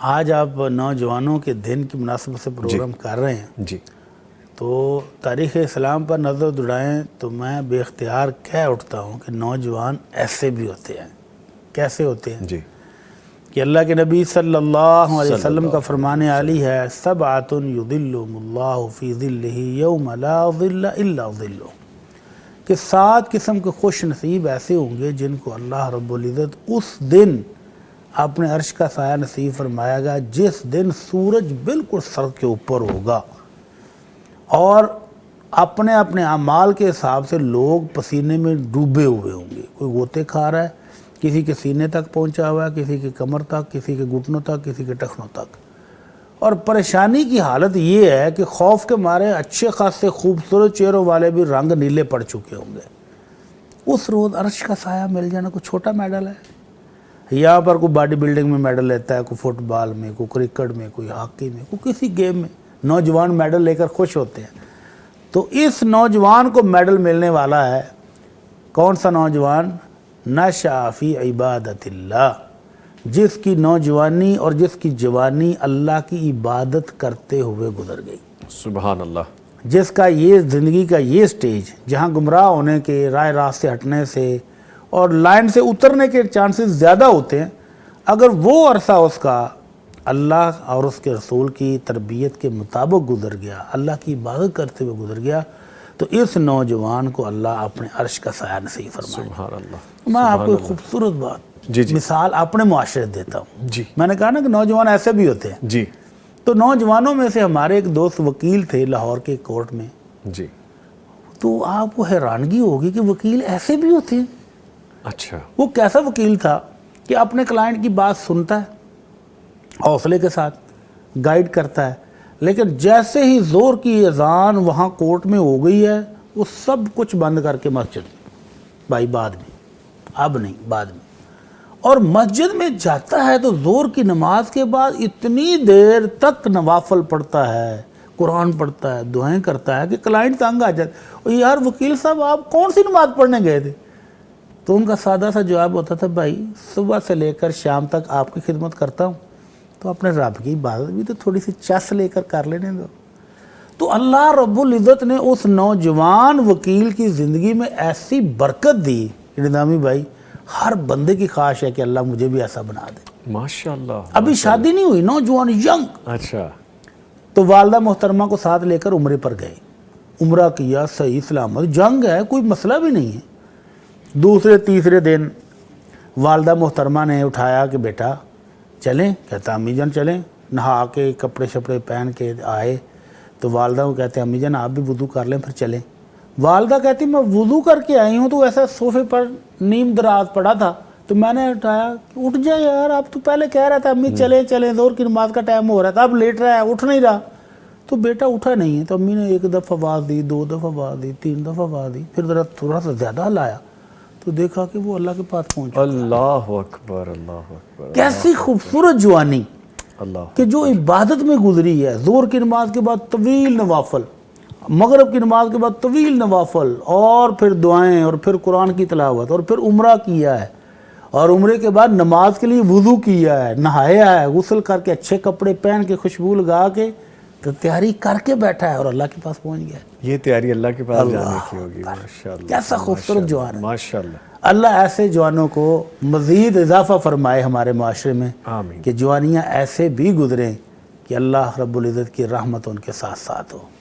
آج آپ نوجوانوں کے دن کی مناسبت سے پروگرام کر رہے ہیں جی تو تاریخ اسلام پر نظر دوڑائیں تو میں بے اختیار کہہ اٹھتا ہوں کہ نوجوان ایسے بھی ہوتے ہیں۔ کیسے ہوتے ہیں؟ جی کہ اللہ کے نبی صلی اللہ علیہ وسلم کا فرمان عالی ہے، سبعۃ یظلهم اللہ فی ظلہ یوم لا ظل الا ظلہ، کہ 7 قسم کے خوش نصیب ایسے ہوں گے جن کو اللہ رب العزت اس دن اپنے عرش کا سایہ نصیب فرمائے گا جس دن سورج بالکل سر کے اوپر ہوگا، اور اپنے اپنے اعمال کے حساب سے لوگ پسینے میں ڈوبے ہوئے ہوں گے۔ کوئی غوطے کھا رہا ہے، کسی کے سینے تک پہنچا ہوا ہے، کسی کے کمر تک، کسی کے گھٹنوں تک، کسی کے ٹخنوں تک، اور پریشانی کی حالت یہ ہے کہ خوف کے مارے اچھے خاصے خوبصورت چہروں والے بھی رنگ نیلے پڑ چکے ہوں گے۔ اس روز عرش کا سایہ مل جانا کوئی چھوٹا میڈل ہے؟ یہاں پر کوئی باڈی بلڈنگ میں میڈل لیتا ہے، کوئی فٹ بال میں، کوئی کرکٹ میں، کوئی ہاکی میں، کوئی کسی گیم میں نوجوان میڈل لے کر خوش ہوتے ہیں۔ تو اس نوجوان کو میڈل ملنے والا ہے کون سا نوجوان؟ نشأ فی عبادت اللہ، جس کی نوجوانی اور جس کی جوانی اللہ کی عبادت کرتے ہوئے گزر گئی۔ سبحان اللہ۔ جس کا یہ زندگی کا یہ سٹیج جہاں گمراہ ہونے کے، رائے راست سے ہٹنے سے اور لائن سے اترنے کے چانسز زیادہ ہوتے ہیں، اگر وہ عرصہ اس کا اللہ اور اس کے رسول کی تربیت کے مطابق گزر گیا، اللہ کی عبادت کرتے ہوئے گزر گیا، تو اس نوجوان کو اللہ اپنے عرش کا سایہ نصیب فرمائے۔ سبحان اللہ۔ میں آپ کو ایک خوبصورت بات مثال اپنے معاشرے دیتا ہوں۔ جی میں نے کہا نا کہ نوجوان ایسے بھی ہوتے ہیں۔ جی تو نوجوانوں میں سے ہمارے ایک دوست وکیل تھے لاہور کے کورٹ میں، جی۔ تو آپ کو حیرانگی ہوگی کہ وکیل ایسے بھی ہوتے ہیں۔ اچھا۔ وہ کیسا وکیل تھا کہ اپنے کلائنٹ کی بات سنتا ہے، حوصلے کے ساتھ گائیڈ کرتا ہے، لیکن جیسے ہی زور کی اذان وہاں کورٹ میں ہو گئی ہے وہ سب کچھ بند کر کے مسجد بھائی بعد میں، اب نہیں بعد میں، اور مسجد میں جاتا ہے تو زور کی نماز کے بعد اتنی دیر تک نوافل پڑھتا ہے، قرآن پڑھتا ہے، دعائیں کرتا ہے کہ کلائنٹ تنگ آ جاتا ہے، اور یار وکیل صاحب آپ کون سی نماز پڑھنے گئے تھے؟ تو ان کا سادہ سا جواب ہوتا تھا، بھائی صبح سے لے کر شام تک آپ کی خدمت کرتا ہوں تو اپنے رب کی عبادت بھی تو تھوڑی سی چس لے کر لینے دو۔ تو اللہ رب العزت نے اس نوجوان وکیل کی زندگی میں ایسی برکت دی کہ نظامی بھائی ہر بندے کی خواہش ہے کہ اللہ مجھے بھی ایسا بنا دے۔ ماشاءاللہ۔ ابھی شادی نہیں ہوئی، نوجوان ینگ۔ اچھا۔ تو والدہ محترمہ کو ساتھ لے کر عمرے پر گئے، عمرہ کیا، صحیح سلامت، جنگ ہے کوئی مسئلہ بھی نہیں ہے۔ دوسرے تیسرے دن والدہ محترمہ نے اٹھایا کہ بیٹا چلیں، کہتا امی جان چلیں، نہا کے کپڑے شپڑے پہن کے آئے تو والدہ کو کہتے ہیں امی جان آپ بھی وضو کر لیں پھر چلیں۔ والدہ کہتی میں وضو کر کے آئی ہوں تو ایسا صوفے پر نیم دراز پڑا تھا تو میں نے اٹھایا کہ اٹھ جائے یار، آپ تو پہلے کہہ رہا تھا امی چلیں چلیں، زور کی نماز کا ٹائم ہو رہا تھا، اب لیٹ رہا ہے، اٹھ نہیں رہا۔ تو بیٹا اٹھا نہیں ہے، تو امی نے 1 دفعہ آواز دی، 2 دفعہ آواز دی، 3 دفعہ آواز دی، پھر ذرا تھوڑا سا زیادہ ہلایا تو دیکھا کہ وہ اللہ کے پاس پہنچ گیا۔ اللہ اکبر، اللہ اکبر۔ کیسی خوبصورت جوانی اللہ کہ جو عبادت میں گزری ہے، زور کی نماز کے بعد طویل نوافل، مغرب کی نماز کے بعد طویل نوافل، اور پھر دعائیں، اور پھر قرآن کی تلاوت، اور پھر عمرہ کیا ہے، اور عمرے کے بعد نماز کے لیے وضو کیا ہے، نہایا ہے، غسل کر کے اچھے کپڑے پہن کے خوشبو لگا کے تو تیاری کر کے بیٹھا ہے اور اللہ کے پاس پہنچ گیا۔ یہ تیاری اللہ کے پاس جانے کی ہوگی۔ ماشاءاللہ۔ کیسا خوبصورت جوان ہے۔ ماشاءاللہ۔ اللہ ایسے جوانوں کو مزید اضافہ فرمائے ہمارے معاشرے میں، آمین۔ کہ جوانیاں ایسے بھی گزریں کہ اللہ رب العزت کی رحمت ان کے ساتھ ساتھ ہو۔